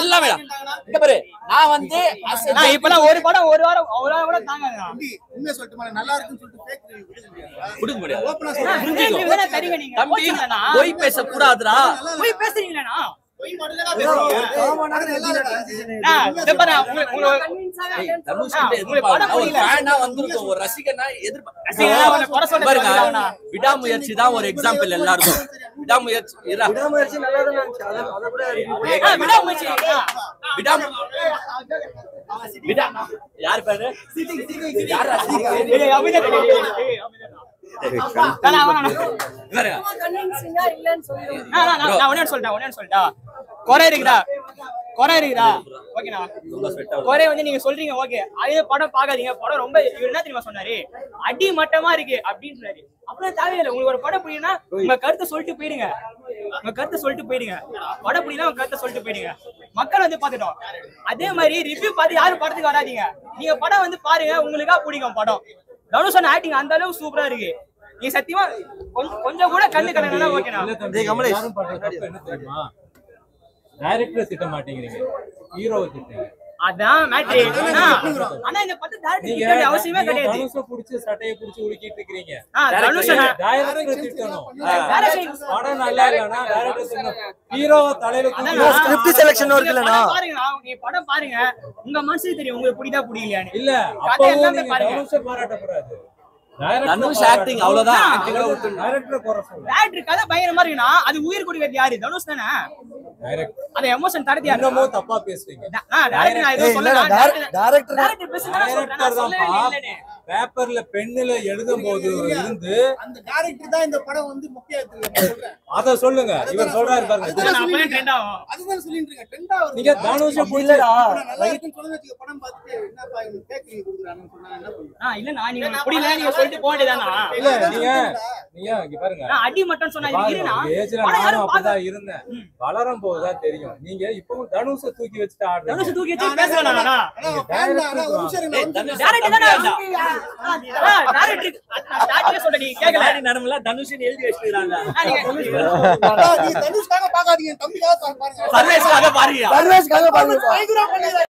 எல்லாமே இங்க பாரு. நான் வந்து நான் இப்பதான் ஒரு படம் ஒரு வாரம் கூட தாங்க உண்மையை சொல்லட்டுமா நல்லா இருக்குன்னு சொல்லிட்டு கொடுக்க முடியாது. தம்பி போய் பேச கூடாதுடா. போய் பேசுறீங்களா? விடாமுயற்சி தான் ஒரு எக்ஸாம்பிள் எல்லாருக்கும். விடாமுயற்சி யாரு பேரு குறை இருக்குதா? குறை வந்து நீங்க சொல்றீங்க ஓகே. அதே படம் பாக்காதீங்க. படம் ரொம்ப இவர் என்ன தெரியுமா சொன்னாரு? அடி மட்டமா இருக்கு அப்படின்னு சொன்னாரு. அப்புறம் தேவையில்லை. உங்களுக்கு ஒரு படம் புரியுதுன்னா உங்க கருத்தை சொல்லிட்டு போயிடுங்க. படம் புரியுதுன்னா உங்க கருத்தை சொல்லிட்டு போயிடுங்க. மக்கள் வந்து பாத்துட்டோம். அதே மாதிரி ரிவ்யூ பார்த்து யாரும் படத்துக்கு வராதீங்க. நீங்க படம் வந்து பாருங்க, உங்களுக்கா பிடிக்கும் படம். தனுஷ் ஆக்டிங் அந்த அளவுக்கு சூப்பரா இருக்கு. நீ சத்தியமா கொஞ்சம் கூட கண்ணு கலங்கனா ஓகேனா? டைரக்டர் திட்ட மாட்டேங்கிறீங்க, ஹீரோவை திட்டுங்க. அதான் மேட்டர். ஆனா இந்த படம் டைரக்டர் திட்ட அவசியமே கிடையாது. தனுஷ புடிச்சு சட்டையை புடிச்சு உலுக்கிட்டு இருக்கீங்க. தனுஷ் டைரக்டர் திட்டணும். படம் நல்லா இல்லனா டைரக்டர் திட்டணும். ஹீரோவை தலையில ஸ்கிரிப்ட் செலக்ஷன் இருக்குலனா பாருங்க. நீ படம் பாருங்க, உங்க மனசுக்கு தெரியும் உங்களுக்கு புடிதா புடிக்கலையான்னு. இல்ல அப்பவும் நீங்க தனுஷ பாராட்டக்கூடாது. தனுஷ் ஆக்டிங் அவ்வளவுதான். டைரக்டர் குறை சொல்லுங்க. டைரக்டர் கதை பயங்கரமா இருக்குனா அது உயிர் கொடுக்கிறது யாரு? தனுஷ் தானே. டைரக்டர் அந்த எமோஷன் தரது யாரு? என்னமோ தப்பா பேசுறீங்க. டைரக்டர் நான் ஏதோ சொல்லல. டைரக்டர் பேசுறானே. பேப்பர்ல பென்னில எழுதும்போது இருந்து அந்த டைரக்டர் தான் இந்த படம் வந்து முக்கியத்துவம் சொல்றேன். அத சொல்லுங்க. இவர் சொல்றாரு பாருங்க. அதுதான் ட்ரெண்ட் ஆகும். அதுதான் சொல்லிட்டு இருக்கேன். ட்ரெண்ட் ஆகுது. நீங்க தனுஷ புடிச்சடா நல்லா இருக்குன்னு சொல்லுங்க. படம் பார்த்துட்டு என்னப்பா இவங்க கேக்கிங் கொடுக்குறாங்கன்னு சொன்னா என்ன பண்ணுவீங்க? இல்ல நீங்க புரியல நீங்க சொல்லிட்டு போக வேண்டியதானா? இல்ல நீங்க இங்க பாருங்க. நான் அடி மட்டும் சொன்னா இருனா. ஏஜ்ல நானும் அப்பதான் இருந்தேன். வளரும் போது தான் தெரியும். நீங்க இப்பவும் தனுஷ தூக்கி வச்சுட்டு ஆடுறீங்க. தனுஷ தூக்கி வச்சு பேசலாம்னா? டைரக்டர் தான. டைரக்டர் ஸ்டார்ட்ல சொல்ல நீ கேக்கல. நரம்பல தனுஷ்னு எழுதி வச்சிருக்காங்க. நீ தனுஷ்காக பார்க்காதீங்க, தம்பிக்காக பாருங்க. சர்வேஸ்காக பாருங்க. சர்வேஸ்காக பாருங்க.